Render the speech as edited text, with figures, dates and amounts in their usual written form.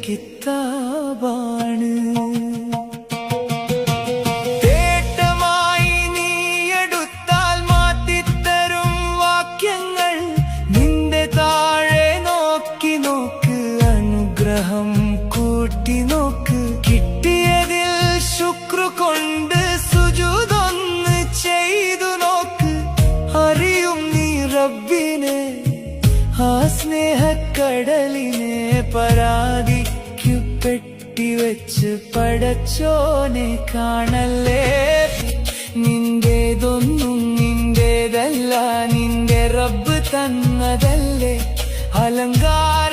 കിതാബാണ്. കൂട്ടി നോക്ക്, കിട്ടിയതിൽ ശുക്ർ കൊണ്ട് സുജൂദൊന്ന് ചെയ്തു നോക്ക്. അറിയും നീ റബ്ബിനെ, ആ സ്നേഹക്കടലിനെ. പരാതിക്കു പെട്ടിവെച്ച് പടച്ചോനെ കാണല്ലേ. നിന്റേതൊന്നും നിന്റേതല്ല, നിന്റെ റബ്ബ് തന്നതല്ലേ. അലങ്കാര